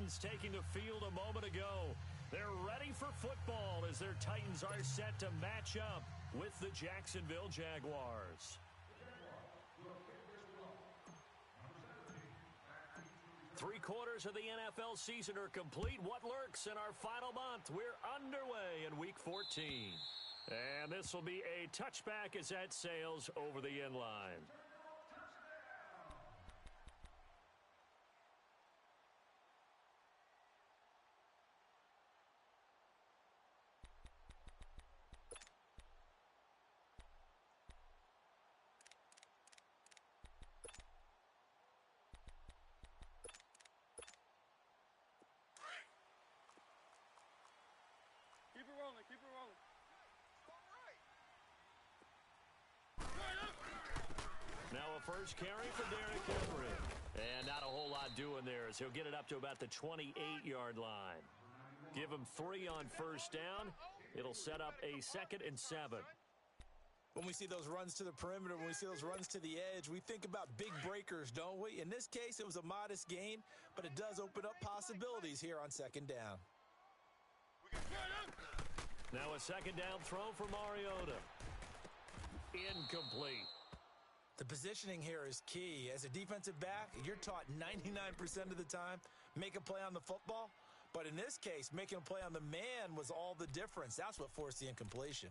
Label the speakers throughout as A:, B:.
A: Titans taking the field a moment ago. They're ready for football as their Titans are set to match up with the Jacksonville Jaguars. 3/4 of the NFL season are complete. What lurks in our final month? We're underway in Week 14. And this will be a touchback as that sails over the end line.
B: Keep it rolling, keep it rolling.
A: Now a first carry for Derrick Henry. And not a whole lot doing there as he'll get it up to about the 28-yard line. Give him 3 on first down. It'll set up a 2nd and 7.
C: When we see those runs to the perimeter, when we see those runs to the edge, we think about big breakers, don't we? In this case, it was a modest gain, but it does open up possibilities here on 2nd down.
A: Now a 2nd down throw for Mariota. Incomplete.
C: The positioning here is key. As a defensive back, you're taught 99% of the time, make a play on the football. But in this case, making a play on the man was all the difference. That's what forced the incompletion.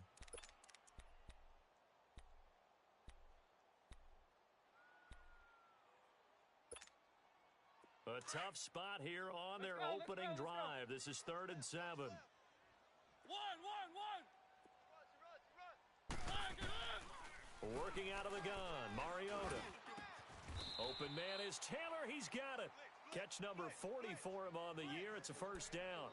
A: A tough spot here on their opening drive. This is 3rd and 7.
B: One.
A: Working out of the gun, Mariota. Open man is Taylor. He's got it. Catch number 40 for him on the year. It's a first down.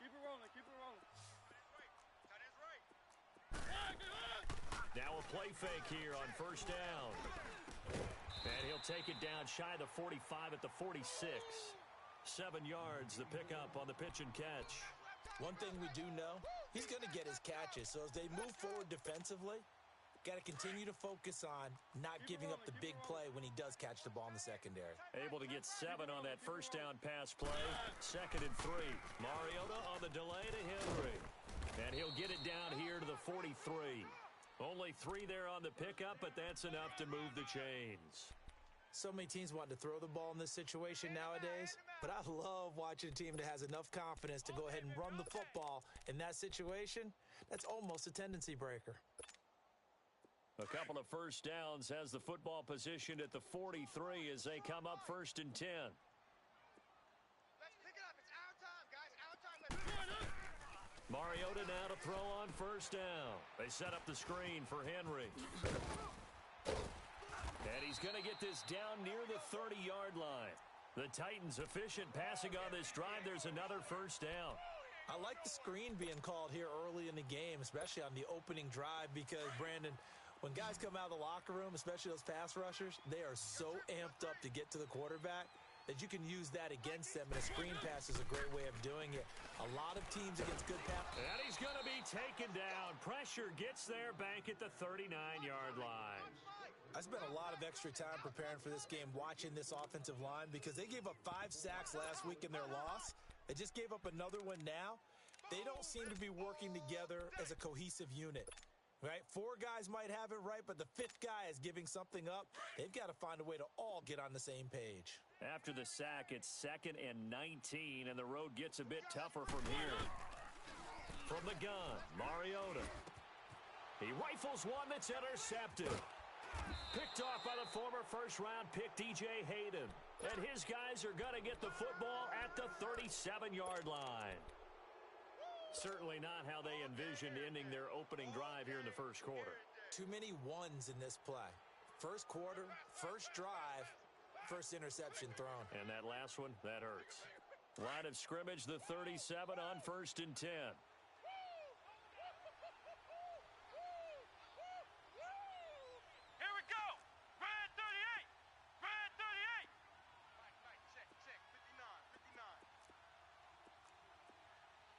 B: Keep it rolling, keep it rolling.
A: Now a play fake here on first down. And he'll take it down shy of the 45 at the 46. 7 yards, the pickup on the pitch and catch.
C: One thing we do know, he's going to get his catches. So as they move forward defensively, got to continue to focus on not giving up the big play when he does catch the ball in the secondary.
A: Able to get 7 on that first down pass play. 2nd and 3. Mariota on the delay to Henry. And he'll get it down here to the 43. Only 3 there on the pickup, but that's enough to move the chains.
C: So many teams want to throw the ball in this situation nowadays, but I love watching a team that has enough confidence to go ahead and run the football. In that situation, that's almost a tendency breaker.
A: A couple of first downs has the football positioned at the 43 as they come up 1st and 10.
D: Let's pick it up. It's our time, guys. Our time. Let's pick it up.
A: Mariota now to throw on first down. They set up the screen for Henry. And he's going to get this down near the 30-yard line. The Titans efficient passing on this drive. There's another first down.
C: I like the screen being called here early in the game, especially on the opening drive, because, Brandon, when guys come out of the locker room, especially those pass rushers, they are so amped up to get to the quarterback that you can use that against them, and a screen pass is a great way of doing it. A lot of teams against good pass.
A: And he's going to be taken down. Pressure gets there back at the 39-yard line.
C: I spent a lot of extra time preparing for this game watching this offensive line because they gave up 5 sacks last week in their loss. They just gave up another one now. They don't seem to be working together as a cohesive unit. Right? 4 guys might have it right, but the 5th guy is giving something up. They've got to find a way to all get on the same page.
A: After the sack, it's 2nd and 19, and the road gets a bit tougher from here. From the gun, Mariota. He rifles one that's intercepted. Picked off by the former first-round pick, DJ Hayden. And his guys are going to get the football at the 37-yard line. Certainly not how they envisioned ending their opening drive here in the first quarter.
C: Too many ones in this play. First quarter, first drive, first interception thrown.
A: And that last one, that hurts. Line of scrimmage, the 37 on 1st and 10.
B: Here we go. Red 38. Red 38.
D: Right, check. 59.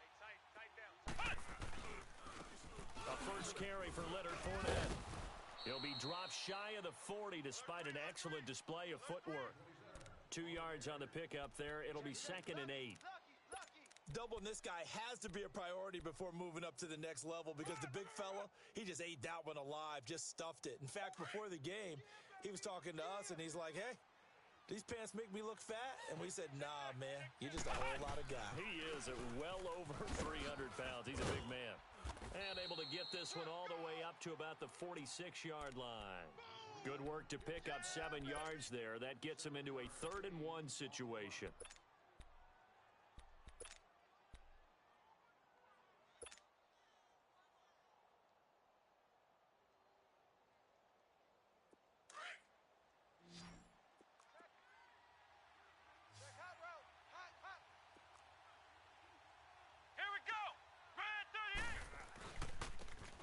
D: Hey, tight down.
A: A first carry for Leonard Fournette. He'll be dropped shy of the 40 despite an excellent display of footwork. 2 yards on the pickup there. It'll be 2nd and 8.
C: Doubling this guy has to be a priority before moving up to the next level because the big fella, he just ate that one alive, just stuffed it. In fact, before the game, he was talking to us, and he's like, hey, these pants make me look fat? And we said, nah, man, you're just a whole lot of guy.
A: He is at well over 300 pounds. He's a big man. And able to get this one all the way up to about the 46-yard line. Good work to pick up 7 yards there. That gets him into a 3rd and 1 situation.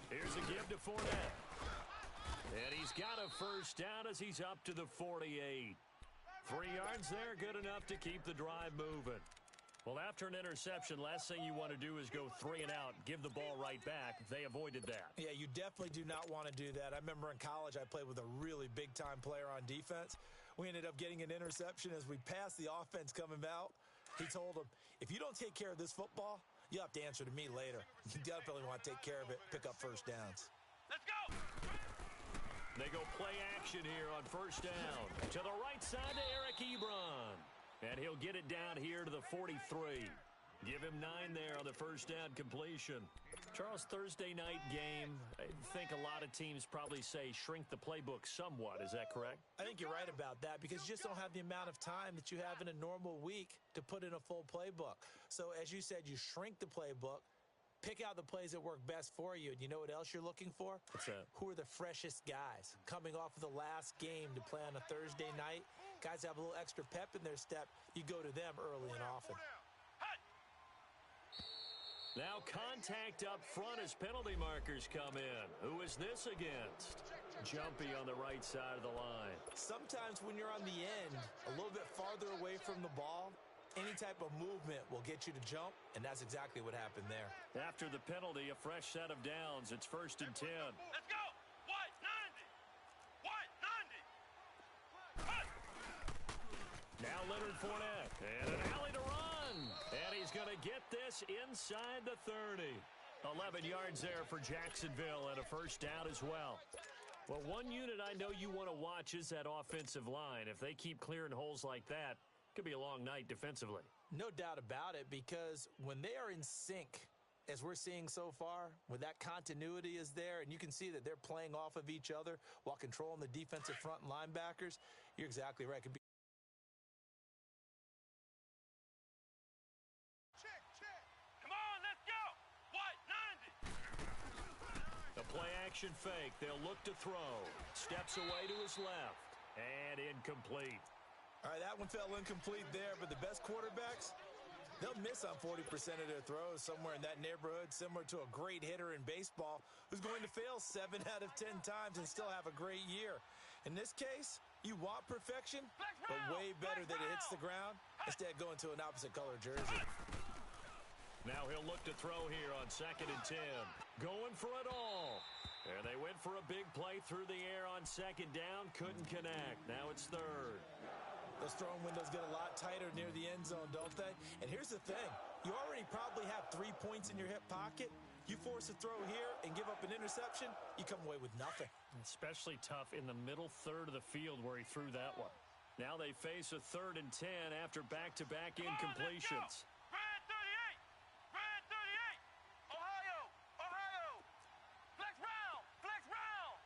A: Here's a give to Fournette. And he's got a first down as he's up to the 48. 3 yards there, good enough to keep the drive moving. Well, after an interception, last thing you want to do is go 3 and out, give the ball right back. They avoided that.
C: Yeah, you definitely do not want to do that. I remember in college I played with a really big-time player on defense. We ended up getting an interception as we passed the offense coming out. He told him, if you don't take care of this football, you'll have to answer to me later. You definitely want to take care of it, pick up first downs.
B: Let's go!
A: They go play action here on first down. To the right side to Eric Ebron. And he'll get it down here to the 43. Give him 9 there on the first down completion. Charles, Thursday night game, I think a lot of teams probably say shrink the playbook somewhat. Is that correct?
C: I think you're right about that because you just don't have the amount of time that you have in a normal week to put in a full playbook. So as you said, you shrink the playbook, pick out the plays that work best for you. And you know what else you're looking for?
A: What's that?
C: Who are the freshest guys coming off of the last game to play on a Thursday night? Guys have a little extra pep in their step. You go to them early and often.
A: Now contact up front as penalty markers come in. Who is this against? Jumpy on the right side of the line.
C: Sometimes when you're on the end, a little bit farther away from the ball, any type of movement will get you to jump, and that's exactly what happened there.
A: After the penalty, a fresh set of downs. It's 1st and 10.
B: Let's go! White 90! White 90!
A: Now Leonard Fournette. And an alley to run. And he's going to get this inside the 30. 11 yards there for Jacksonville and a first down as well. Well, one unit I know you want to watch is that offensive line. If they keep clearing holes like that, it could be a long night defensively.
C: No doubt about it, because when they are in sync, as we're seeing so far, when that continuity is there, and you can see that they're playing off of each other while controlling the defensive front and linebackers, you're exactly right. It could be
B: Come on, let's go! White 90!
A: The play action fake. They'll look to throw. Steps away to his left. And incomplete.
C: all right, that one fell incomplete there, but the best quarterbacks, they'll miss on 40% of their throws, somewhere in that neighborhood, similar to a great hitter in baseball who's going to fail 7 out of 10 times and still have a great year. In this case, you want perfection, but way better that it hits the ground instead of going to an opposite color jersey.
A: Now he'll look to throw here on 2nd and 10. Going for it all. There they went for a big play through the air on 2nd down. Couldn't connect. Now it's 3rd.
C: Those throwing windows get a lot tighter near the end zone, don't they? And here's the thing. You already probably have 3 points in your hip pocket. You force a throw here and give up an interception, you come away with nothing.
A: Especially tough in the middle third of the field where he threw that one. Now they face a 3rd and 10 after back-to-back incompletions.
B: Red 38! Red 38! Ohio! Ohio! Flex round! Flex round!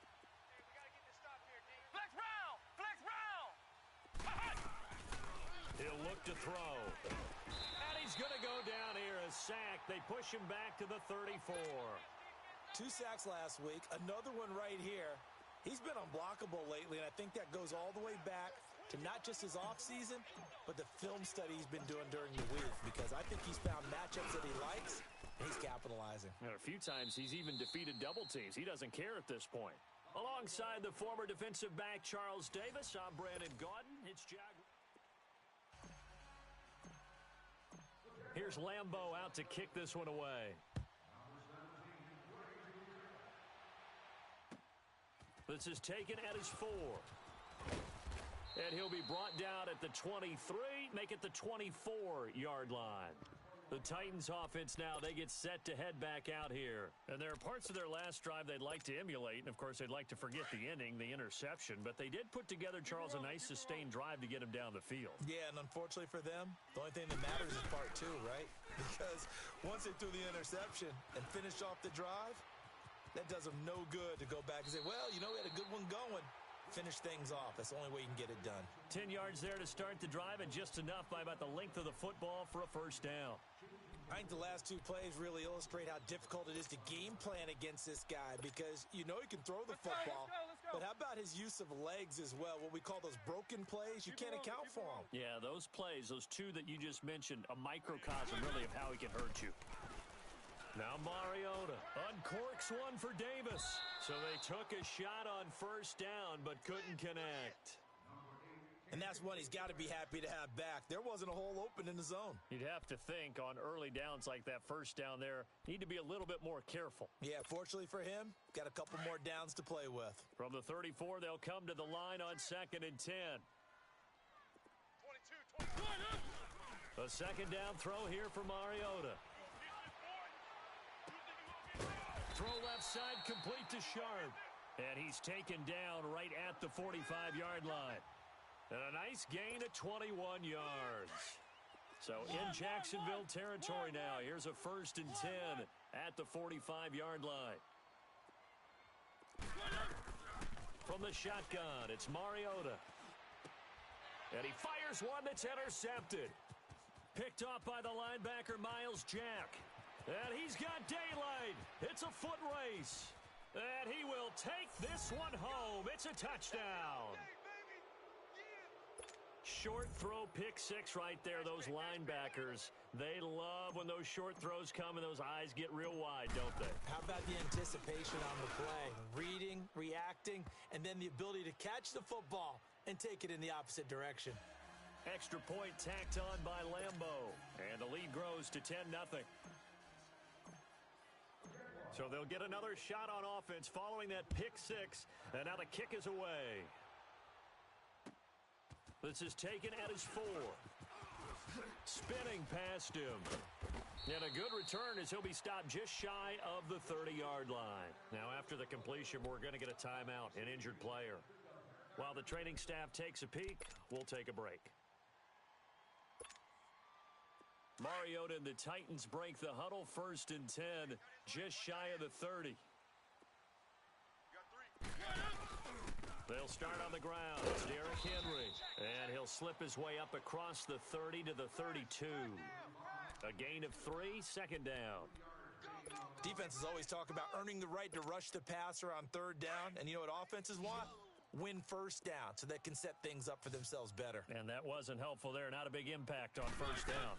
D: Hey, we gotta get this stop here, D.
B: Flex round! Flex round!
A: He'll look to throw. And he's going to go down here, a sack. They push him back to the 34.
C: 2 sacks last week, another one right here. He's been unblockable lately, and I think that goes all the way back to not just his offseason, but the film study he's been doing during the week, because I think he's found matchups that he likes, and he's capitalizing.
A: And a few times he's even defeated double teams. He doesn't care at this point. Alongside the former defensive back Charles Davis, I'm Brandon Gaudin. It's Here's Lambeau out to kick this one away. This is taken at his 4. And he'll be brought down at the 23, make it the 24-yard line. The Titans offense now, they get set to head back out here. And there are parts of their last drive they'd like to emulate. And, of course, they'd like to forget the inning, the interception. But they did put together, Charles, a nice sustained drive to get him down the field.
C: Yeah, and unfortunately for them, the only thing that matters is part 2, right? Because once they threw the interception and finished off the drive, that does them no good to go back and say, well, you know, we had a good one going. Finish things off. That's the only way you can get it done.
A: 10 yards there to start the drive, and just enough by about the length of the football for a first down.
C: I think the last 2 plays really illustrate how difficult it is to game plan against this guy because you know he can throw the football, but how about his use of legs as well, what we call those broken plays? You can't account for them.
A: Yeah, those plays, those 2 that you just mentioned, a microcosm really of how he can hurt you. Now Mariota uncorks one for Davis. So they took a shot on first down but couldn't connect.
C: And that's one he's got to be happy to have back. There wasn't a hole open in the zone.
A: You'd have to think on early downs like that first down there, need to be a little bit more careful.
C: Yeah, fortunately for him, got a couple more downs to play with.
A: From the 34, they'll come to the line on 2nd and 10.
B: 22.
A: A second down throw here for Mariota. Throw left side complete to Sharp. And he's taken down right at the 45-yard line. And a nice gain of 21 yards. So in Jacksonville territory now. Here's a 1st and 10 at the 45-yard line. From the shotgun, it's Mariota. And he fires one that's intercepted. Picked off by the linebacker, Miles Jack. And he's got daylight. It's a foot race. And he will take this one home. It's a touchdown. Short throw, pick 6 right there. Those linebackers, they love when those short throws come and those eyes get real wide, don't they?
C: How about the anticipation on the play? Reading, reacting, and then the ability to catch the football and take it in the opposite direction.
A: Extra point tacked on by Lambeau. And the lead grows to 10-0. So they'll get another shot on offense following that pick 6. And now the kick is away. This is taken at his 4. Spinning past him. And a good return as he'll be stopped just shy of the 30-yard line. Now after the completion, we're going to get a timeout, an injured player. While the training staff takes a peek, we'll take a break. Mariota and the Titans break the huddle, 1st and 10, just shy of the 30. They'll start on the ground. It's Derrick Henry. And he'll slip his way up across the 30 to the 32. A gain of 3, 2nd down.
C: Defenses always talk about earning the right to rush the passer on 3rd down. And you know what offenses want? Win 1st down so they can set things up for themselves better.
A: And that wasn't helpful there. Not a big impact on 1st down.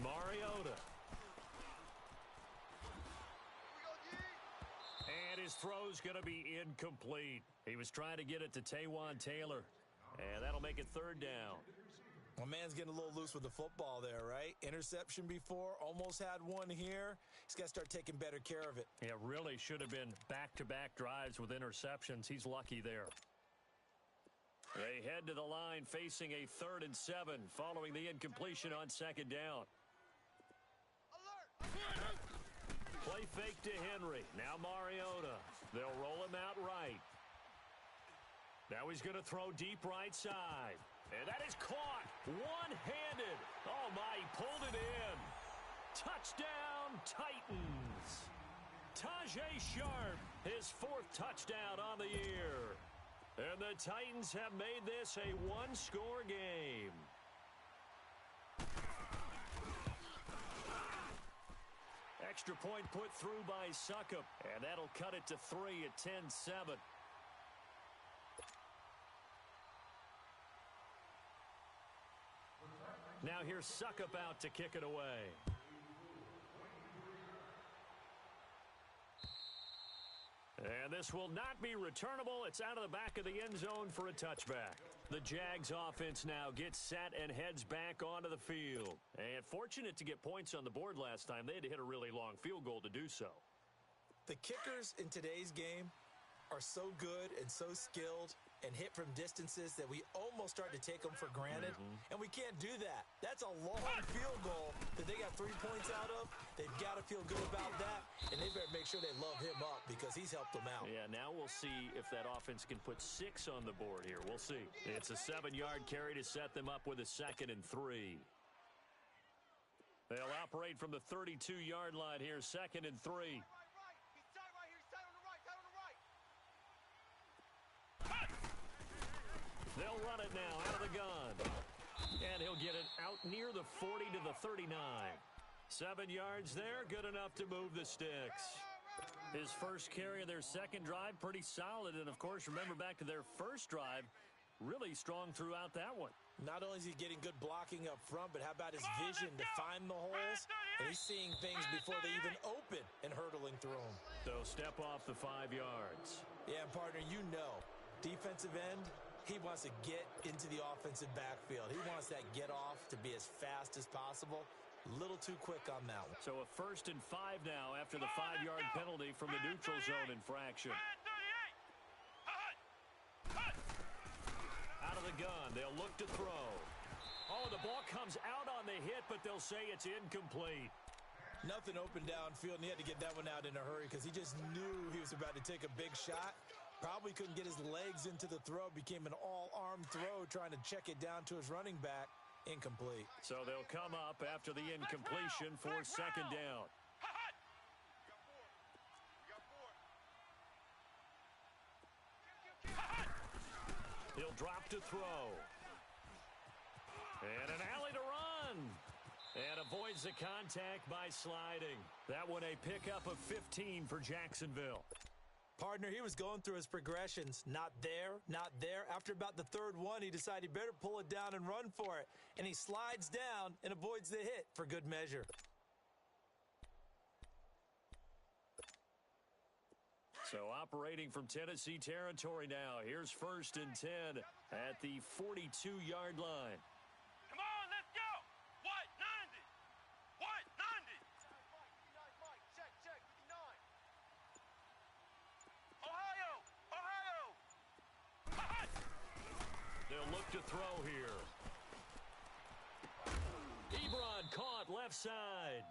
A: Mariota. And his throw's going to be incomplete. He was trying to get it to Taywan Taylor. And that'll make it 3rd down.
C: Well, man's getting a little loose with the football there, right? Interception before, almost had one here. He's got to start taking better care of it.
A: Yeah, really should have been back-to-back drives with interceptions. He's lucky there. They head to the line facing a 3rd and 7 following the incompletion on 2nd down. Play fake to Henry. Now Mariota. They'll roll him out right. Now he's going to throw deep right side. And that is caught one-handed. Oh, my, he pulled it in. Touchdown, Titans. Tajay Sharp, his 4th touchdown on the year. And the Titans have made this a 1-score game. Extra point put through by Succop, and that'll cut it to 3 at 10-7. Now here's Succop out to kick it away. And this will not be returnable. It's out of the back of the end zone for a touchback. The Jags offense now gets set and heads back onto the field. And fortunate to get points on the board last time. They had to hit a really long field goal to do so.
C: The kickers in today's game are so good and so skilled and hit from distances that we almost start to take them for granted, and we can't do that. That's a long field goal that they got 3 points out of. They've got to feel good about that, and they better make sure they love him up because he's helped them out.
A: Yeah, now we'll see if that offense can put 6 on the board here. We'll see. It's a 7-yard carry to set them up with a 2nd and 3. They'll operate from the 32-yard line here, 2nd and 3.
D: Right. He's tight right here. He's tight on the right. Tight on the right.
A: They'll run it now out of the gun. And he'll get it out near the 40 to the 39. 7 yards there, good enough to move the sticks. His first carry of their second drive, pretty solid. And, of course, remember back to their first drive, really strong throughout that one.
C: Not only is he getting good blocking up front, but how about his vision to find the holes? And he's seeing things before they even open and hurtling through them.
A: So step off the 5 yards.
C: Yeah, and partner, you know, defensive end, he wants to get into the offensive backfield. He wants that get off to be as fast as possible. A little too quick on that one.
A: So a 1st and 5 now after the 5-yard penalty from the neutral zone infraction. Out of the gun, they'll look to throw. Oh, the ball comes out on the hit, but they'll say it's incomplete.
C: Nothing open downfield, and he had to get that one out in a hurry because he just knew he was about to take a big shot. Probably couldn't get his legs into the throw. Became an all-arm throw trying to check it down to his running back. Incomplete.
A: So they'll come up after the incompletion for 2nd down. He'll drop to throw. And an alley to run. And avoids the contact by sliding. That one a pickup of 15 for Jacksonville.
C: Partner, he was going through his progressions. Not there, not there. After about the 3rd one, he decided he better pull it down and run for it. And he slides down and avoids the hit for good measure.
A: So operating from Tennessee territory now. Here's 1st and 10 at the 42-yard line.
B: Come on, let's go. What? 90. What? 90.
D: Mike, check, 59.
B: Ohio.
A: They'll look to throw here. Ebron caught left side.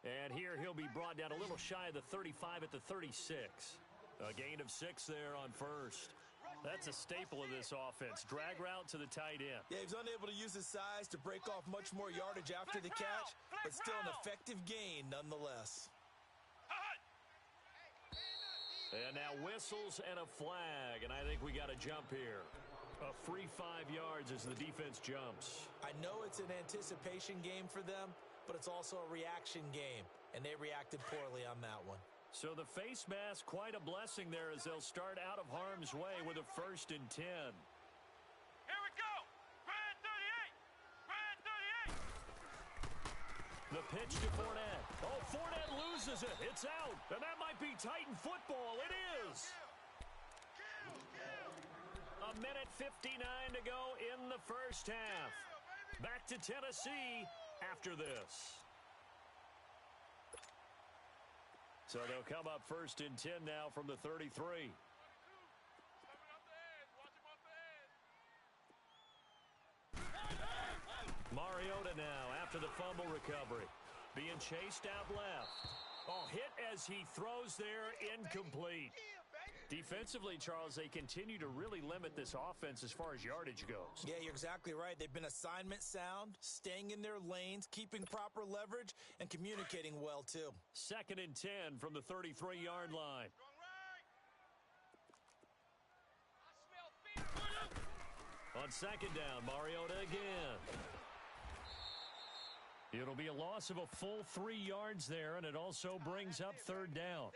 A: And here he'll be brought down a little shy of the 35 at the 36. A gain of 6 there on 1st. That's a staple of this offense. Drag route to the tight end.
C: Yeah, he was unable to use his size to break off much more yardage after the catch, but still an effective gain nonetheless.
A: And now whistles and a flag, and I think we got a jump here. A free 5 yards as the defense jumps.
C: I know it's an anticipation game for them, but it's also a reaction game, and they reacted poorly on that one.
A: So the face mask, quite a blessing there as they'll start out of harm's way with a 1st and 10.
B: Here we go. Grand 38.
A: The pitch to Fournette. Oh, Fournette loses it. It's out. And that might be Titan football. It is. A minute 59 to go in the first half. Back to Tennessee after this. So they'll come up 1st and 10 now from the 33. Mariota now after the fumble recovery. Being chased out left. Oh, hit as he throws there, incomplete. Defensively, Charles, they continue to really limit this offense as far as yardage goes.
C: Yeah, you're exactly right. They've been assignment sound, staying in their lanes, keeping proper leverage, and communicating well, too.
A: 2nd and 10 from the 33-yard line. On 2nd down, Mariota again. It'll be a loss of a full 3 yards there, and it also brings up 3rd down.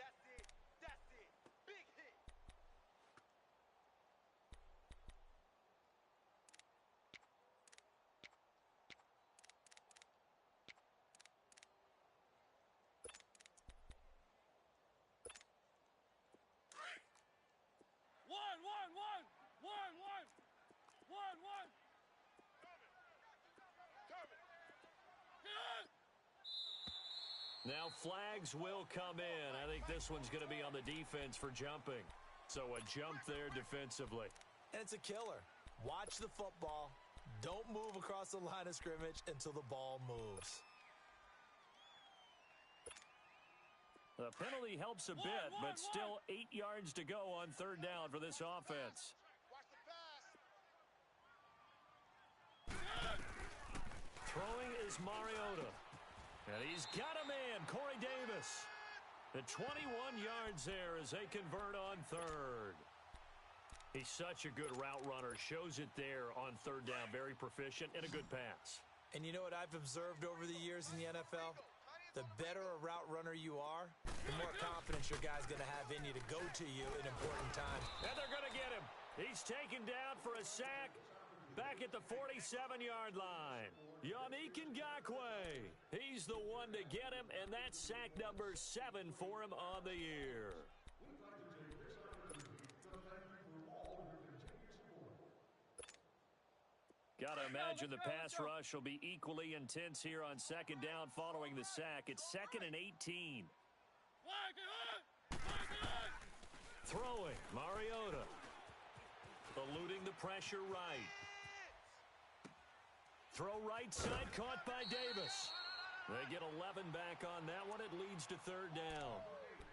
A: Now flags will come in. I think this one's going to be on the defense for jumping. So a jump there defensively.
C: And it's a killer. Watch the football. Don't move across the line of scrimmage until the ball moves.
A: The penalty helps a bit, but still 8 yards to go on third down for this offense.
D: Watch the pass.
A: Throwing is Mariota. And he's got a man, Corey Davis. The 21 yards there as they convert on third. He's such a good route runner. Shows it there on third down. Very proficient and a good pass.
C: And you know what I've observed over the years in the NFL? The better a route runner you are, the more confidence your guy's going to have in you to go to you in important times.
A: And they're going to get him. He's taken down for a sack back at the 47-yard line. Yannick Ngakoue. He's the one to get him, and that's sack number 7 for him on the year. Got to imagine the pass rush will be equally intense here on second down following the sack. It's 2nd and 18. Throwing, Mariota. Eluding the pressure right. Throw right side, caught by Davis. They get 11 back on that one. It leads to third down.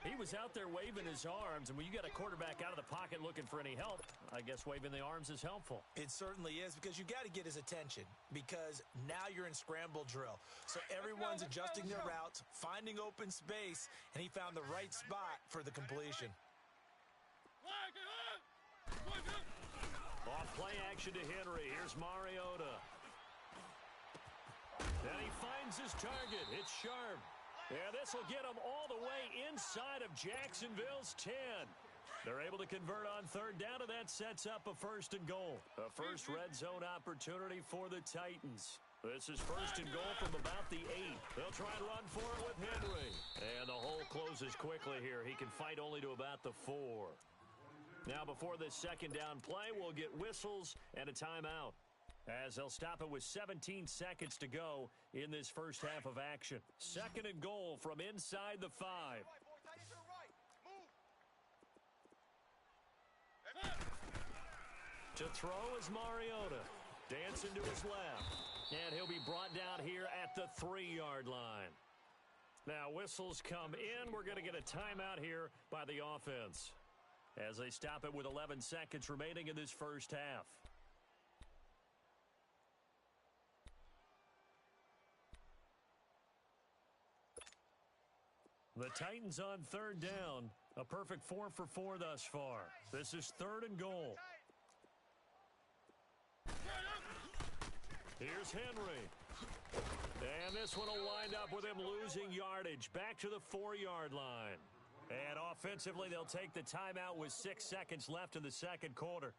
A: He was out there waving his arms, and when you got a quarterback out of the pocket looking for any help, I guess waving the arms is helpful.
C: It certainly is, because you got to get his attention, because now you're in scramble drill. So everyone's adjusting their routes, finding open space, and he found the right spot for the completion.
A: Off play action to Henry. Here's Mariota. And he finds his target. It's sharp. And this will get him all the way inside of Jacksonville's 10. They're able to convert on third down, and that sets up a 1st and goal. A first red zone opportunity for the Titans. This is 1st and goal from about the 8. They'll try and run for it with Henry. And the hole closes quickly here. He can fight only to about the 4. Now before this second down play, we'll get whistles and a timeout, as they'll stop it with 17 seconds to go in this first half of action. 2nd and goal from inside the 5. To throw is Mariota. Dancing to his left. And he'll be brought down here at the 3-yard line. Now whistles come in. We're going to get a timeout here by the offense, as they stop it with 11 seconds remaining in this first half. The Titans on third down. A perfect 4 for 4 thus far. This is 3rd and goal. Here's Henry. And this one will wind up with him losing yardage back to the 4-yard line. And offensively, they'll take the timeout with 6 seconds left in the second quarter.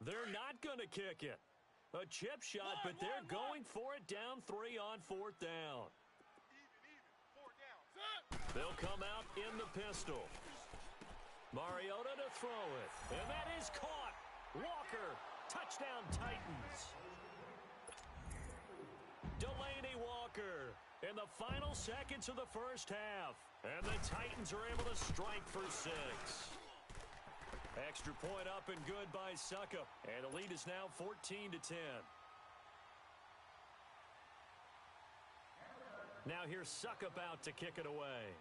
A: They're not going to kick it. A chip shot, but they're going for it down 3 on 4th down. They'll come out in the pistol. Mariota to throw it. And that is caught. Walker, touchdown Titans. Delaney Walker in the final seconds of the first half. And the Titans are able to strike for 6. Extra point up and good by Suckup. And the lead is now 14-10. Now here's Suckup out to kick it away.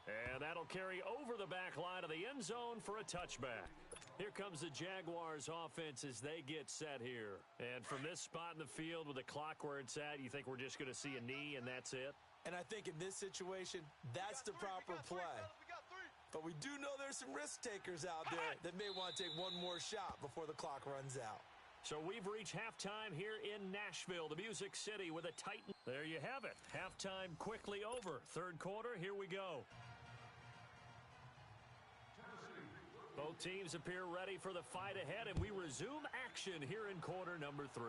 A: And that'll carry over the back line of the end zone for a touchback. Here comes the Jaguars offense as they get set here. And from this spot in the field with the clock where it's at, you think we're just going to see a knee and that's it?
C: And I think in this situation, that's the proper play. But we do know there's some risk takers out there that may want to take one more shot before the clock runs out.
A: So we've reached halftime here in Nashville, the Music City, with a Titan. There you have it. Halftime quickly over. Third quarter, here we go. Both teams appear ready for the fight ahead, and we resume action here in quarter number 3.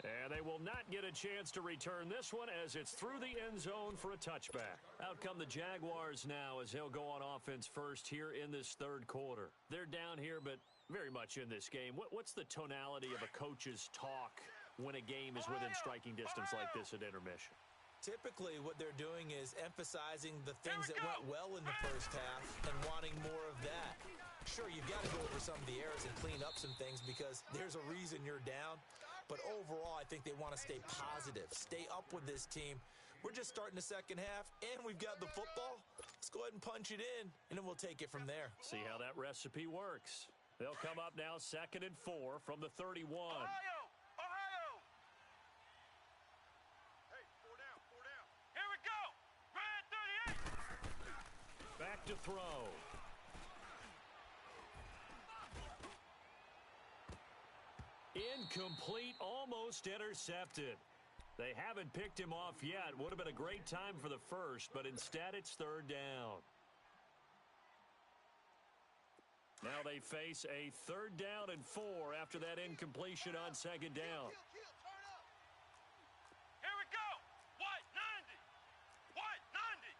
A: And they will not get a chance to return this one as it's through the end zone for a touchback. Out come the Jaguars now as they'll go on offense first here in this third quarter. They're down here, but very much in this game. What's the tonality of a coach's talk when a game is within striking distance like this at intermission?
C: Typically, what they're doing is emphasizing the things that went well in the first half and wanting more of that. Sure, you've got to go over some of the errors and clean up some things because there's a reason you're down. But overall, I think they want to stay positive, stay up with this team. We're just starting the second half, and we've got the football. Let's go ahead and punch it in, and then we'll take it from there.
A: See how that recipe works. They'll come up now 2nd and 4 from the 31.
B: Ohio! Hey, 4 down, 4 down. Here we go! Red 38!
A: Back to throw. Incomplete, almost intercepted. They haven't picked him off yet. Would have been a great time for the first, but instead it's 3rd down. Now they face a 3rd down and 4 after that incompletion on 2nd down.
D: Turn up.
B: Here we go! White 90! White 90!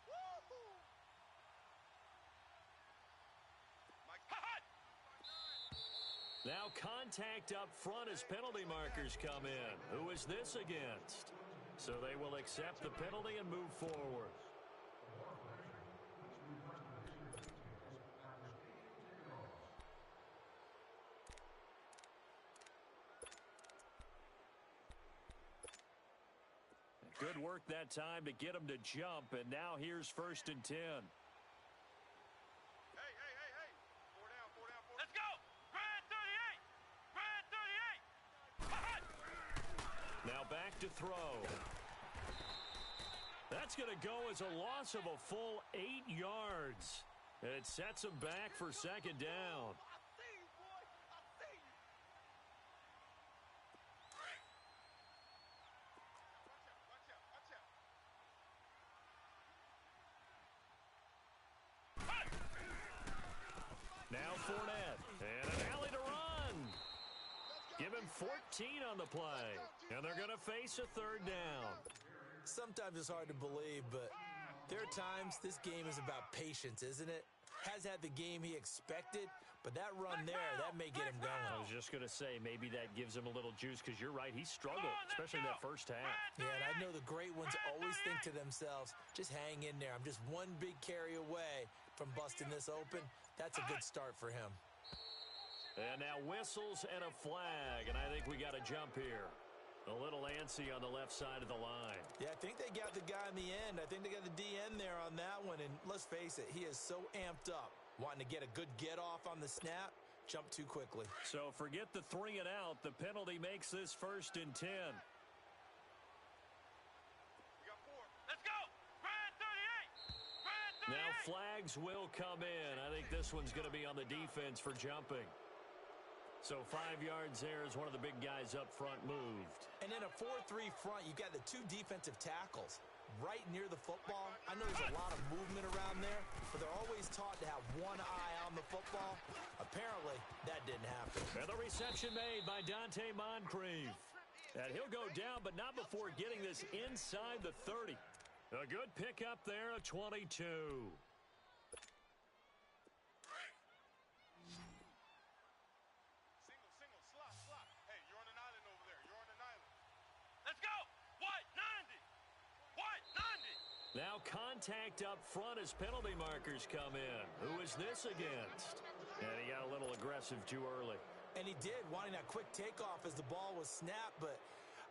D: Woo-hoo.
B: Hot!
A: Now contact up front as penalty markers come in. Who is this against? So they will accept the penalty and move forward. Good work that time to get him to jump, and now here's 1st and 10.
B: Hey, hey, hey, hey! 4 down, 4 down, 4 down. Let's go! Red 38! Red 38! Hot!
A: Now back to throw. That's going to go as a loss of a full 8 yards. And it sets him back for 2nd down.
D: I see you, boy. I see you.
B: Watch out, watch out.
A: Now Fournette. And an alley to run. Give him 14 on the play. And they're going to face a 3rd down.
C: Sometimes it's hard to believe, but there are times this game is about patience, isn't it? Has had the game he expected, but that run there, that may get him
A: I
C: going.
A: was just going to say, maybe that gives him a little juice because you're right, he struggled, especially in that first half.
C: Yeah, and I know the great ones always think to themselves, just hang in there. I'm just one big carry away from busting this open. That's a good start for him.
A: And now whistles and a flag, and I think we got a jump here. A little antsy on the left side of the line.
C: Yeah, I think they got the guy in the end. I think they got the DN there on that one, and let's face it, he is so amped up, wanting to get a good get off on the snap, jump too quickly.
A: So forget the 3 and out. The penalty makes this 1st and 10.
B: We got 4. Let's go! Red 38! Red 38!
A: Now flags will come in. I think this one's going to be on the defense for jumping. So 5 yards there as one of the big guys up front moved.
C: And in a 4-3 front, you got the 2 defensive tackles right near the football. I know there's a lot of movement around there, but they're always taught to have one eye on the football. Apparently, that didn't happen.
A: And the reception made by Dante Moncrief. And he'll go down, but not before getting this inside the 30. A good pickup there, a 22.
B: Let's go! White 90! White 90!
A: Now contact up front as penalty markers come in. Who is this against? And he got a little aggressive too early.
C: And he did, wanting that quick takeoff as the ball was snapped, but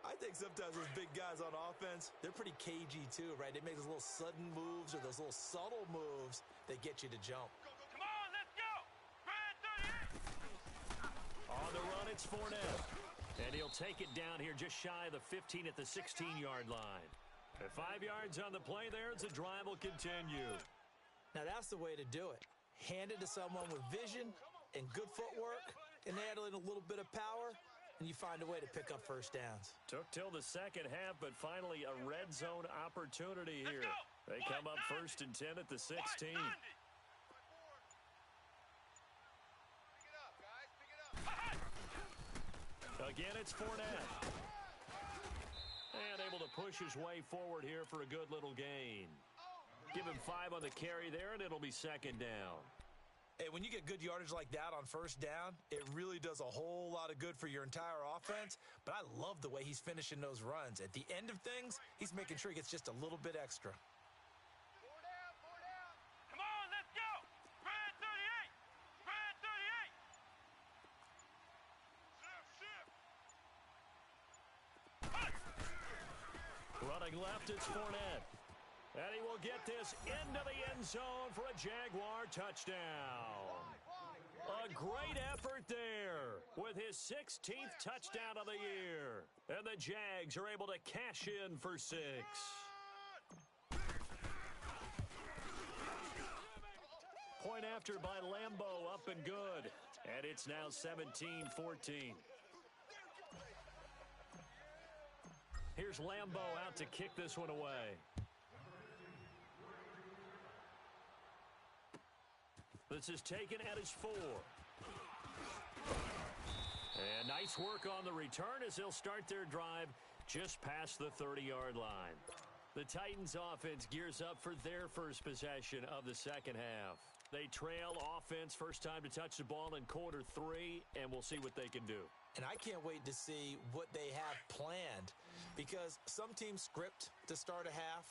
C: I think sometimes those big guys on offense, they're pretty cagey too, right? They make those little sudden moves or those little subtle moves that get you to jump.
B: Come on, let's go! Red 38!
A: On the run, it's Fournette. And he'll take it down here just shy of the 15 at the 16-yard line. At 5 yards on the play there as the drive will continue.
C: Now that's the way to do it. Hand it to someone with vision and good footwork, and add in a little bit of power, and you find a way to pick up first downs.
A: Took till the second half, but finally a red zone opportunity here. They come up 1st and 10 at the 16.
D: Pick it up, guys. Pick it up.
A: Again, it's Fournette. And able to push his way forward here for a good little gain. Give him 5 on the carry there, and it'll be second down.
C: Hey, when you get good yardage like that on first down, it really does a whole lot of good for your entire offense. But I love the way he's finishing those runs. At the end of things, he's making sure he gets just a little bit extra.
D: 4 down, 4 down.
B: Come on, let's go. Red 38. Red 38.
A: Running left, it's Fournette. And he will get this into the end zone for a Jaguar touchdown. A great effort there with his 16th touchdown of the year. And the Jags are able to cash in for 6. Point after by Lambeau, up and good. And it's now 17-14. Here's Lambeau out to kick this one away. This is taken at his 4. And nice work on the return as they'll start their drive just past the 30-yard line. The Titans offense gears up for their first possession of the second half. They trail offense first time to touch the ball in quarter 3, and we'll see what they can do.
C: And I can't wait to see what they have planned, because some teams script to start a half.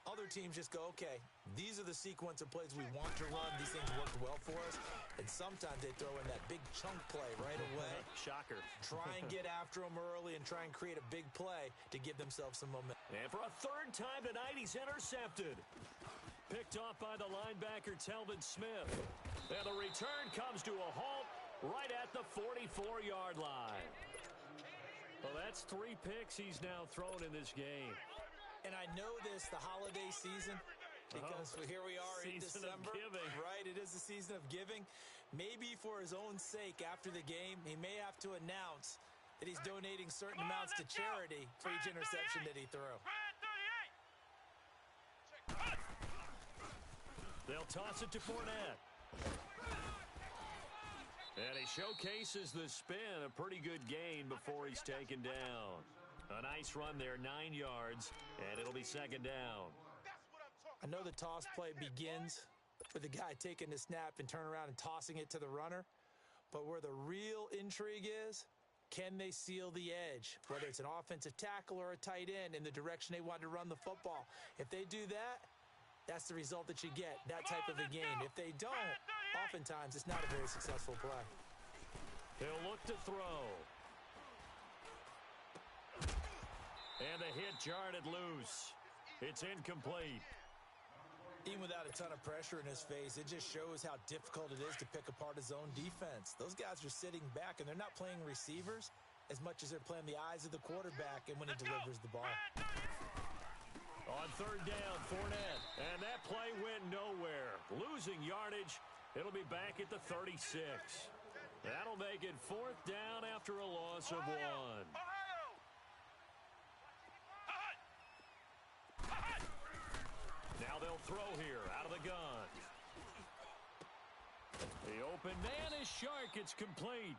C: Other teams just go, okay, these are the sequence of plays we want to run. These things worked well for us. And sometimes they throw in that big chunk play right away.
A: Shocker.
C: Try and get after them early and try and create a big play to give themselves some momentum.
A: And for a third time tonight, he's intercepted. Picked off by the linebacker, Telvin Smith. And the return comes to a halt right at the 44-yard line. Well, that's 3 picks he's now thrown in this game.
C: And I know this, the holiday season, because here we are in December. Right, it is the season of giving. Maybe for his own sake after the game, he may have to announce that he's donating certain amounts to charity for each interception that he threw.
A: They'll toss it to Fournette. And he showcases the spin, a pretty good gain before he's taken down. A nice run there, 9 yards, and it'll be second down.
C: I know the toss play begins with the guy taking the snap and turn around and tossing it to the runner, but where the real intrigue is, can they seal the edge, whether it's an offensive tackle or a tight end in the direction they want to run the football. If they do that, that's the result that you get, that type of a game. If they don't, oftentimes it's not a very successful play.
A: He'll look to throw. And the hit jarred loose. It's incomplete.
C: Even without a ton of pressure in his face, it just shows how difficult it is to pick apart his own defense. Those guys are sitting back, and they're not playing receivers as much as they're playing the eyes of the quarterback and when he delivers the ball.
A: On third down, Fournette. And that play went nowhere. Losing yardage. It'll be back at the 36. That'll make it 4th down after a loss of 1. Now they'll throw here out of the gun. The open man is Shark. It's complete.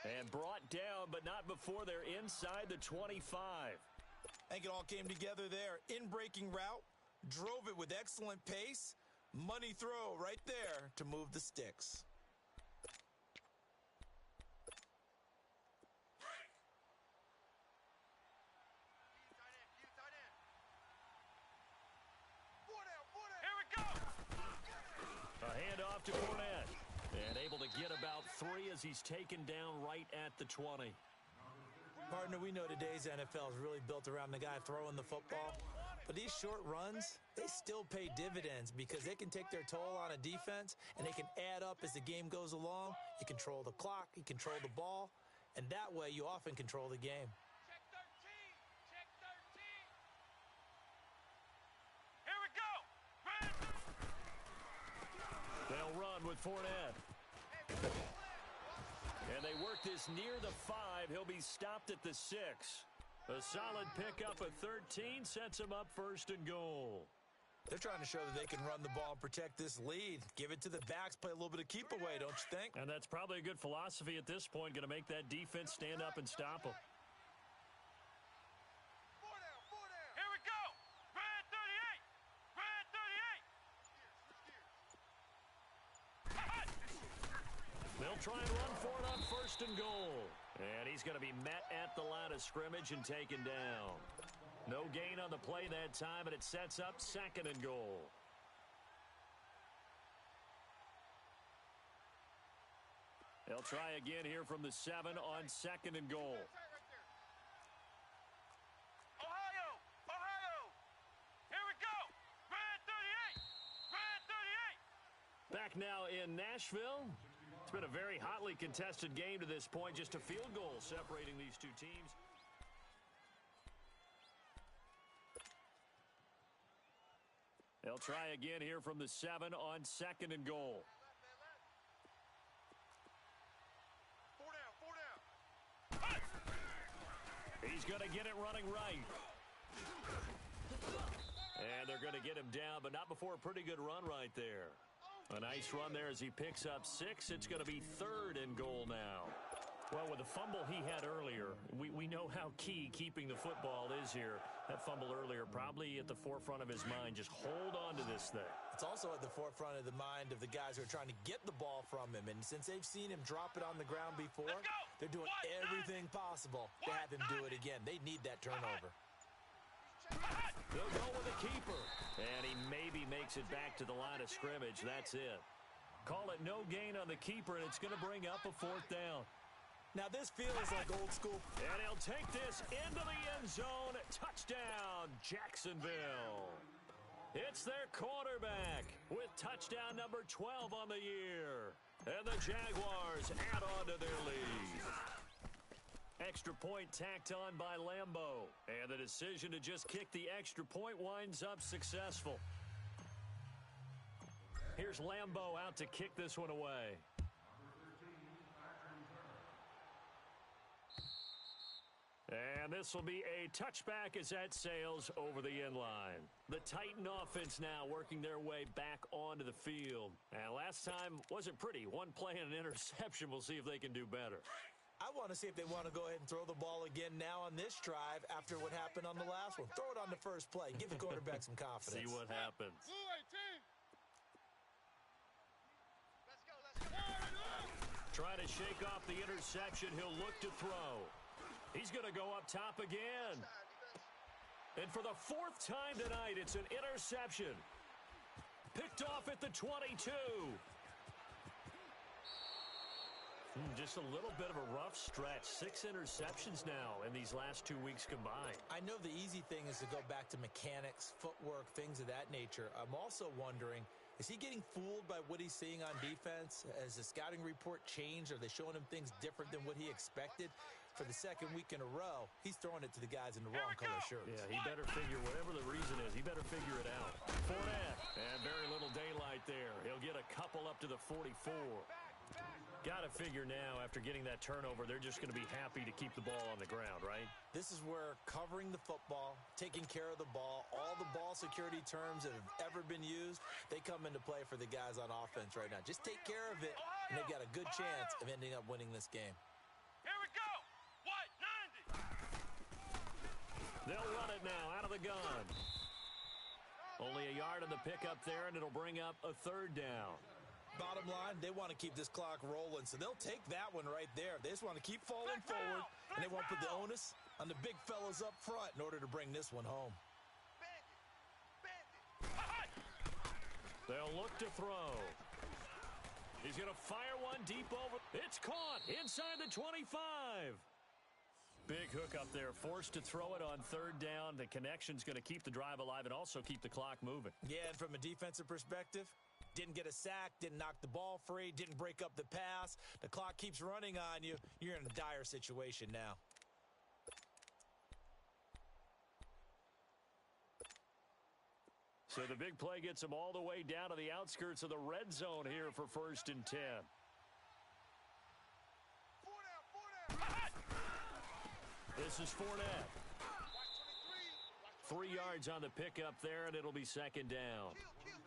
A: And brought down, but not before they're inside the 25.
C: I think it all came together there. In-breaking route, drove it with excellent pace. Money throw right there to move the sticks.
A: To Fournette, and able to get about 3 as he's taken down right at the 20.
C: Partner, we know today's NFL is really built around the guy throwing the football, but these short runs, they still pay dividends because they can take their toll on a defense, and they can add up as the game goes along. You control the clock, you control the ball, and that way you often control the game.
B: Check 13. Check 13. Here we go.
A: They'll run with Fournette. And they work this near the 5. He'll be stopped at the 6. A solid pickup of 13 sets him up 1st and goal.
C: They're trying to show that they can run the ball and protect this lead. Give it to the backs, play a little bit of keep away, don't you think?
A: And that's probably a good philosophy at this point, going to make that defense stand up and stop them.
B: Four down, four down. Here we go. Red 38. Red 38.
A: They'll try and run for it on first and goal. And he's going to be met at the line of scrimmage and taken down. No gain on the play that time, and it sets up second and goal. They'll try again here from the 7 on second and goal.
B: Ohio! Ohio! Here we go! Red 38! Red 38!
A: Back now in Nashville. It's been a very hotly contested game to this point. Just a field goal separating these two teams. They'll try again here from the 7 on second and goal.
B: Four down, 4 down.
A: He's going to get it running right. And they're going to get him down, but not before a pretty good run right there. A nice run there as he picks up 6. It's going to be third and goal now. Well, with the fumble he had earlier, we know how key keeping the football is here. That fumble earlier probably at the forefront of his mind. Just hold on to this thing.
C: It's also at the forefront of the mind of the guys who are trying to get the ball from him. And since they've seen him drop it on the ground before, they're doing everything possible to have him do it again. They need that turnover.
A: They'll go with the keeper. And he maybe makes it back to the line of scrimmage. That's it. Call it no gain on the keeper, and it's going to bring up a fourth down.
C: Now, this feels like old school.
A: And he'll take this into the end zone. Touchdown, Jacksonville. It's their quarterback with touchdown number 12 on the year. And the Jaguars add on to their lead. Extra point tacked on by Lambeau. And the decision to just kick the extra point winds up successful. Here's Lambeau out to kick this one away. And this will be a touchback as that sails over the end line. The Titan offense now working their way back onto the field. And last time wasn't pretty. One play and an interception. We'll see if they can do better.
C: I want to see if they want to go ahead and throw the ball again now on this drive after what happened on the last one. Throw it on the first play. Give the quarterback some confidence.
A: See what happens.
B: Blue 18. Let's go.
A: Try to shake off the interception. He'll look to throw. He's going to go up top again. And for the 4th time tonight, it's an interception. Picked off at the 22. Just a little bit of a rough stretch. 6 interceptions now in these last 2 weeks combined.
C: I know the easy thing is to go back to mechanics, footwork, things of that nature. I'm also wondering, is he getting fooled by what he's seeing on defense? Has the scouting report changed? Are they showing him things different than what he expected? For the second week in a row, he's throwing it to the guys in the wrong color shirts.
A: Yeah, he better figure, whatever the reason is, he better figure it out. Fournette, and very little daylight there. He'll get a couple up to the 44. Got to figure now, after getting that turnover, they're just going to be happy to keep the ball on the ground, right?
C: This is where covering the football, taking care of the ball, all the ball security terms that have ever been used, they come into play for the guys on offense right now. Just take care of it, and they've got a good chance of ending up winning this game.
B: Here we go. White 90.
A: They'll run it now out of the gun. Only a yard on the pickup there, and it'll bring up a third down.
C: Bottom line, they want to keep this clock rolling, so they'll take that one right there. They just want to keep falling forward, and they want to put the onus on the big fellas up front in order to bring this one home.
A: They'll look to throw. He's going to fire one deep over. It's caught inside the 25. Big hook up there, forced to throw it on third down. The connection's going to keep the drive alive and also keep the clock moving.
C: Yeah, and from a defensive perspective, didn't get a sack, didn't knock the ball free, didn't break up the pass. The clock keeps running on you. You're in a dire situation now.
A: So the big play gets them all the way down to the outskirts of the red zone here for 1st and 10. This is Fournette. 3 yards on the pickup there, and it'll be second down.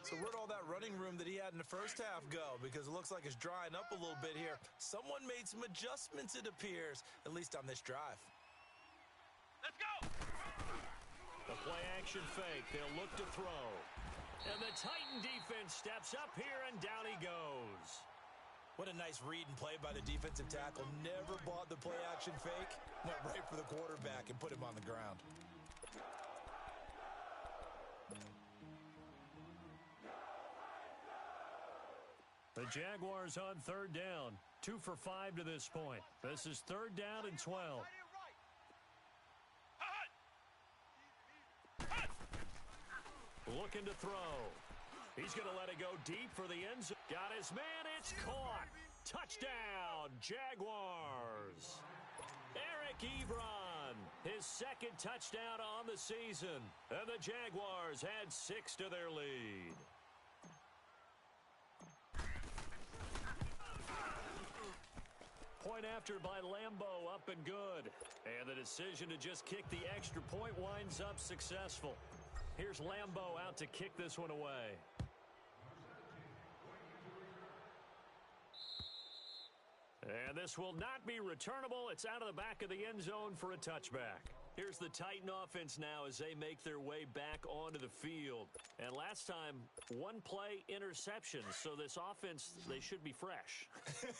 C: So where'd all that running room that he had in the first half go? Because it looks like it's drying up a little bit here. Someone made some adjustments, it appears, at least on this drive.
B: Let's go!
A: The play-action fake. They'll look to throw. And the Titan defense steps up here, and down he goes.
C: What a nice read and play by the defensive tackle. Never bought the play-action fake. Went right for the quarterback and put him on the ground.
A: The Jaguars on third down. 2 for 5 to this point. This is third down and 12. Looking to throw. He's going to let it go deep for the end zone. Got his man. It's caught. Touchdown, Jaguars. Eric Ebron, his second touchdown on the season. And the Jaguars add 6 to their lead. Point after by Lambeau, up and good. And the decision to just kick the extra point winds up successful. Here's Lambeau out to kick this one away. And this will not be returnable. It's out of the back of the end zone for a touchback. Here's the Titan offense now as they make their way back onto the field. And last time, 1 play interception. So this offense, they should be fresh.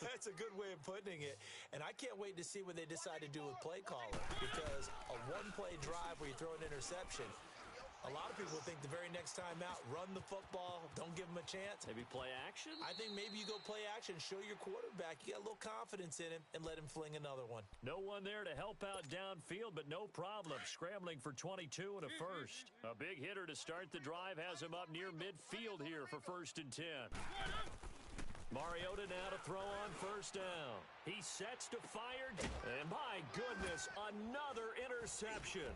C: That's a good way of putting it. And I can't wait to see what they decide to do with play calling. Because a 1-play drive where you throw an interception, a lot of people think the very next time out, run the football, don't give them a chance.
A: Maybe play action?
C: I think maybe you go play action, show your quarterback you got a little confidence in him, and let him fling another one.
A: No one there to help out downfield, but no problem. Scrambling for 22 and a first. A big hitter to start the drive has him up near midfield here for 1st and 10. Mariota now to throw on first down. He sets to fire, and my goodness, another interception.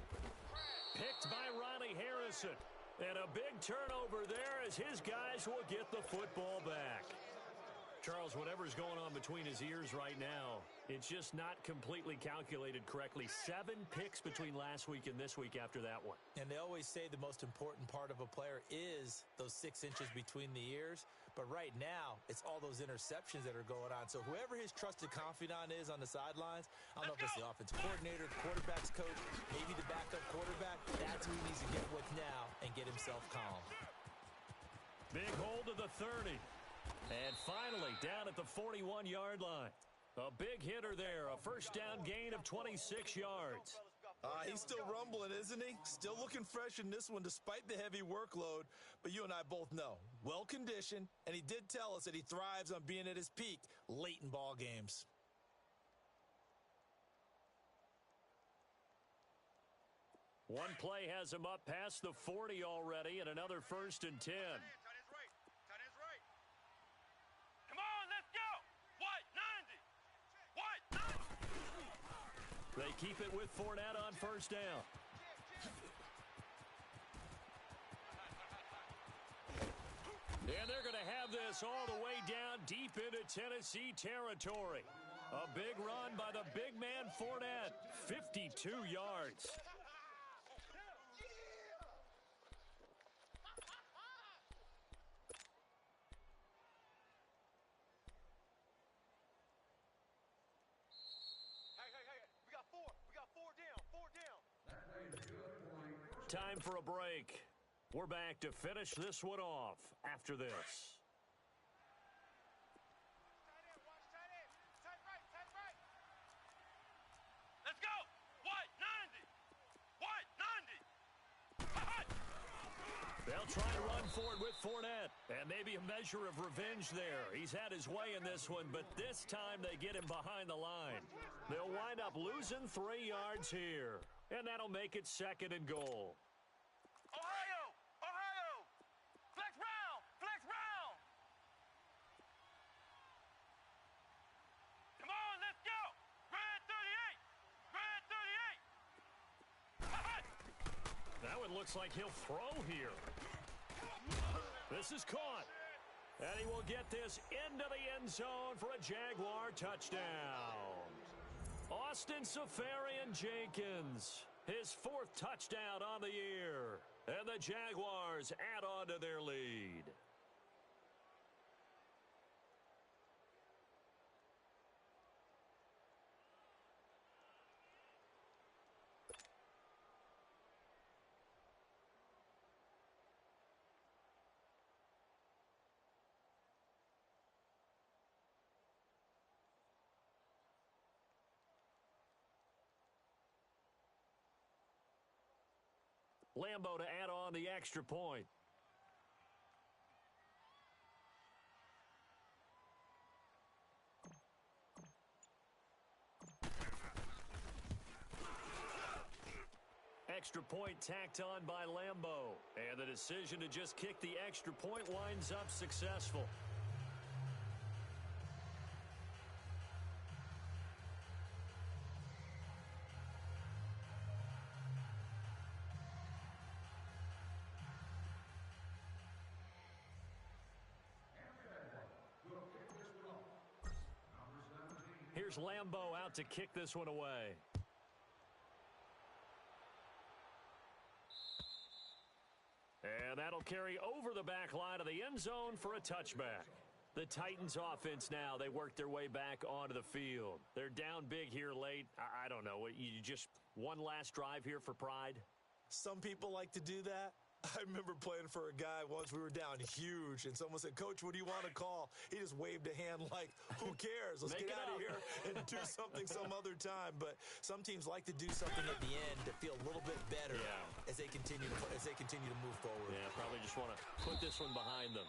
A: Picked by Ronnie Harrison. And a big turnover there as his guys will get the football back. Charles, whatever's going on between his ears right now, it's just not completely calculated correctly. 7 picks between last week and this week after that one.
C: And they always say the most important part of a player is those 6 inches between the ears. But right now, it's all those interceptions that are going on. So whoever his trusted confidant is on the sidelines, I don't know if it's the offensive coordinator, the quarterback's coach, maybe the backup quarterback, that's who he needs to get with now and get himself calm.
A: Big hold of the 30. And finally, down at the 41-yard line. A big hitter there, a first down gain of 26 yards.
C: He's still rumbling, isn't he? Still looking fresh in this one despite the heavy workload. But you and I both know, well-conditioned, and he did tell us that he thrives on being at his peak late in ball games.
A: One play has him up past the 40 already, and another 1st and 10.
B: Come on, let's go! What? 90! What? 90!
A: They keep it with Fournette on first down. And they're going to have this all the way down deep into Tennessee territory. A big run by the big man Fournette. 52 yards. Time for a break. We're back to finish this one off after this.
B: Let's go! What? 90! What? 90!
A: They'll try to run forward with Fournette. And maybe a measure of revenge there. He's had his way in this one, but this time they get him behind the line. They'll wind up losing 3 yards here. And that'll make it 2nd and goal.
B: Ohio! Ohio! Flex round! Flex round! Come on, let's go! Red 38! Red 38!
A: That one looks like he'll throw here. This is caught. And he will get this into the end zone for a Jaguar touchdown. Austin Seferian-Jenkins His fourth touchdown on the year. And the Jaguars add on to their lead. Lambo to add on the extra point. Extra point tacked on by Lambo. And the decision to just kick the extra point winds up successful. Here's Lambo out to kick this one away. And that'll carry over the back line of the end zone for a touchback. The Titans offense now, they work their way back onto the field. They're down big here late. I don't know. You just one last drive here for pride?
C: Some people like to do that. I remember playing for a guy once. We were down huge, and someone said, "Coach, what do you want to call?" He just waved a hand like, who cares? Let's get out of here and do something some other time. But some teams like to do something at the end to feel a little bit better as they continue to move forward.
A: Yeah, probably just want to put this one behind them.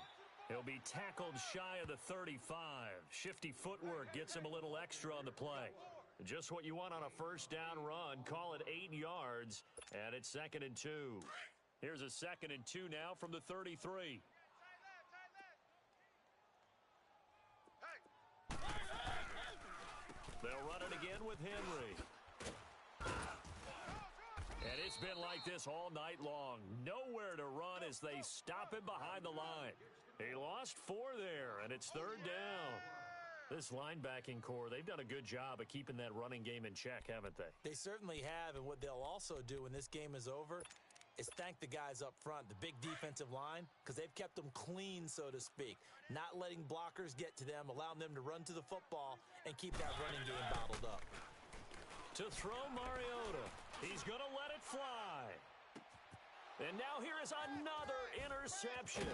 A: He'll be tackled shy of the 35. Shifty footwork gets him a little extra on the play. Just what you want on a first down run. Call it 8 yards, and it's 2nd and 2. Here's a 2nd and 2 now from the 33. They'll run it again with Henry. And it's been like this all night long. Nowhere to run as they stop him behind the line. He lost 4 there, and it's 3rd down. This linebacking core, they've done a good job of keeping that running game in check, haven't they?
C: They certainly have, and what they'll also do when this game is over is thank the guys up front, the big defensive line, because they've kept them clean, so to speak. Not letting blockers get to them, allowing them to run to the football and keep that running game bottled up.
A: To throw Mariota. He's going to let it fly. And now here is another interception.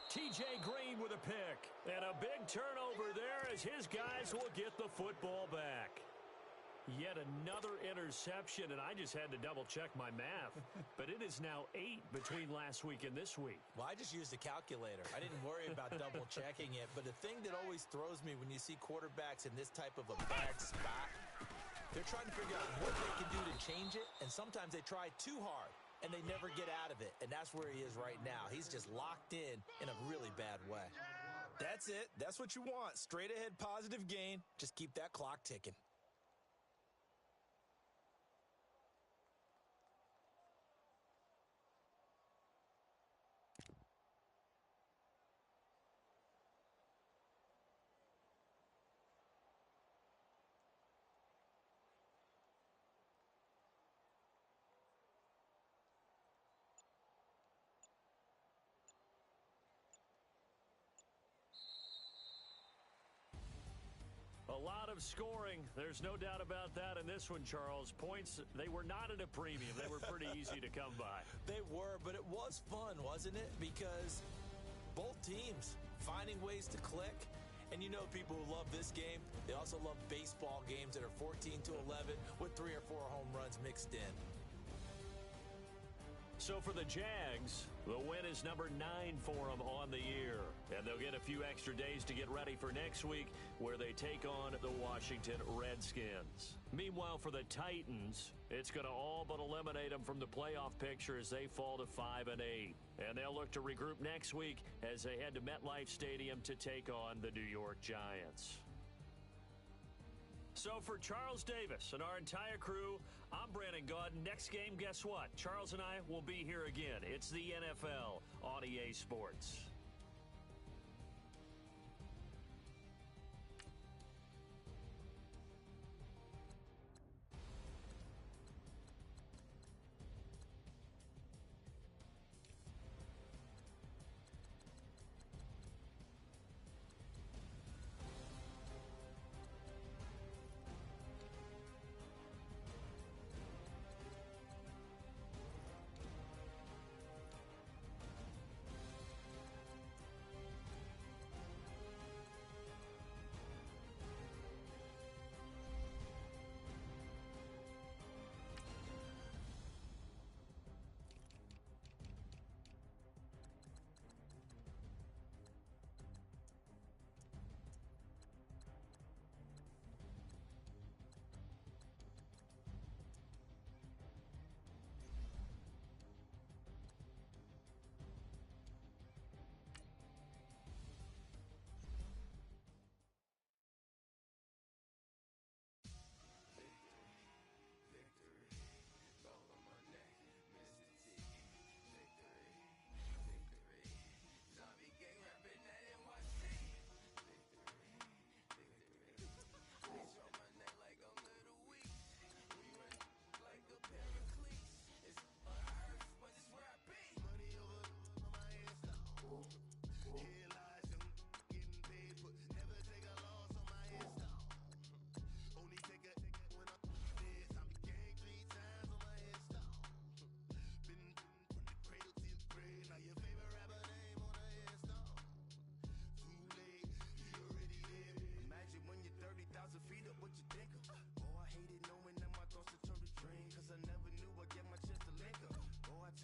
A: T.J. Green with a pick. And a big turnover there as his guys will get the football back. Yet another interception, and I just had to double-check my math. But it is now 8 between last week and this week.
C: Well, I just used a calculator. I didn't worry about double-checking it. But the thing that always throws me when you see quarterbacks in this type of a bad spot, they're trying to figure out what they can do to change it, and sometimes they try too hard, and they never get out of it. And that's where he is right now. He's just locked in a really bad way. That's it. That's what you want. Straight ahead positive gain. Just keep that clock ticking.
A: A lot of scoring. There's no doubt about that in this one, Charles. Points, they were not at a premium. They were pretty easy to come by.
C: They were, but it was fun, wasn't it? Because both teams finding ways to click. And you know people who love this game, they also love baseball games that are 14-11 with 3 or 4 home runs mixed in.
A: So for the Jags, the win is number 9 for them on the year. And they'll get a few extra days to get ready for next week where they take on the Washington Redskins. Meanwhile, for the Titans, it's going to all but eliminate them from the playoff picture as they fall to 5-8. And they'll look to regroup next week as they head to MetLife Stadium to take on the New York Giants. So for Charles Davis and our entire crew, I'm Brandon Gaudin. Next game, guess what? Charles and I will be here again. It's the NFL on EA Sports.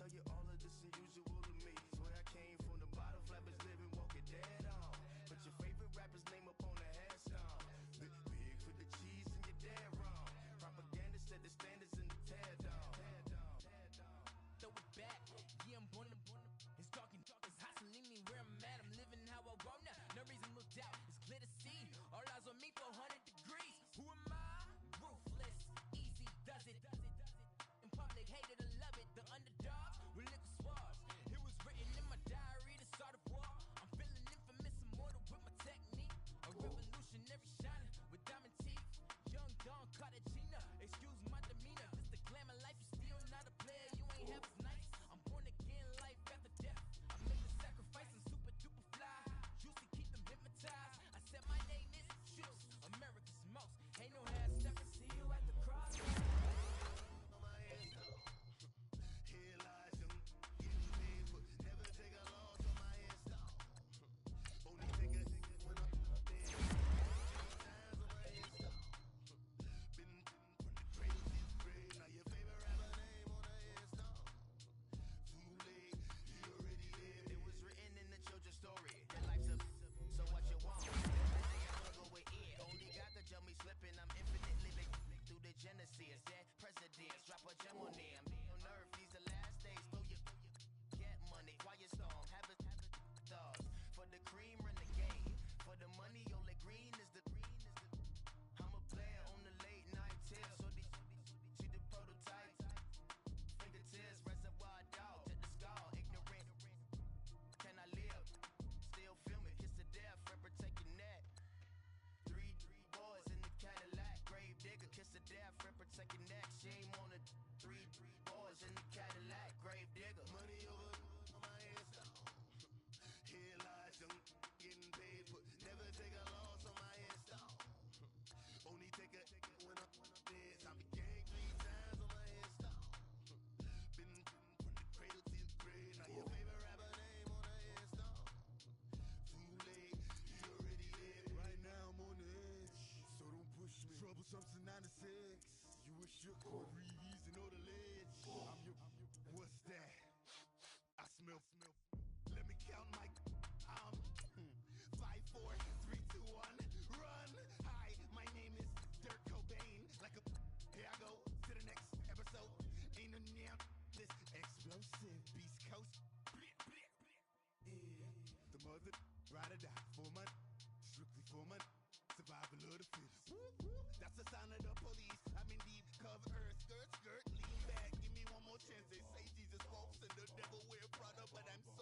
E: tell you all of this unusual to me. Swear I came from the bottom, flappers living, walking dead on. Put your favorite rapper's name up on the headstone. Big for the cheese and you're dead wrong. Propaganda set the standards in the tear down.
F: Throw it back, yeah, I'm born to. It's talking, it's hustling me where I'm at. I'm living how I want now. No reason to doubt, it's clear to see. All eyes on me for 100 degrees. Who am I? Ruthless, easy does it. In public, hated to love it. The underdogs with liquor swabs. It was written in my diary, the start of war. I'm feeling infamous, immortal with my technique. A revolutionary shining with diamond teeth. Young Don Cartagena, excuse my demeanor. This the glamour life, you still not a player. You ain't half as nice. I'm born again, life after death. I made the sacrifice and super duper fly. Used to keep them hypnotized. I said my name is Juice, America's most. Ain't no half step and see you at the cross.
E: On my head, here lies them. Getting paid, but never take a loss on my headstone. Only take a when I'm dead. 3 times on my headstone. Been from the cradle to the grave. Now your favorite rapper name on the headstone. Too late, you already lived. It was written in the children's story. Your life's a so what you want. I struggle with it. Only God could jump me slipping. I'm infinitely big through the genesis. Dead presidents, drop a gem on them. On earth, these the last days. Throw your get money, quiet storm. Have a thoughts. For the cream, run the game. For the money, only green is the I'm a player on the late night tips. So these see the prototype. Fingertips, reservoir dog. Check the skull, ignorant. Can I live? Still film it, kiss to death, rep protecting that. 3 boys in the Cadillac, grave digger, kiss to death, rep protecting that. Shame on the 3 boys in the Cadillac, grave digger. Money over on my headstone. Here lies young, getting paid, but never take a loss on my headstone. Only take a when I'm dead. I'm the gang 3 times on my headstone. Been from the cradle to the grave. Now your favorite rapper name on the headstone. Too late, you already lived. Right now I'm on the edge, so don't push me. Troublesome to 9 to 6. You wish you could breathe and know the ledge. I'm your, what's that? I smell. Let me count my. 5, 4, 3, 2, 1, run. Hi, my name is Dirk Cobain. Like a here I go to the next episode. Ain't no damn this explosive Beast Coast. Yeah. The mother ride or die for money, strictly for money. Survival of the fittest. That's the sound of the police. I'm in deep cover earth, skirt, lean back. Give me one more chance. They say Jesus walks and the devil wear Prada, but I'm so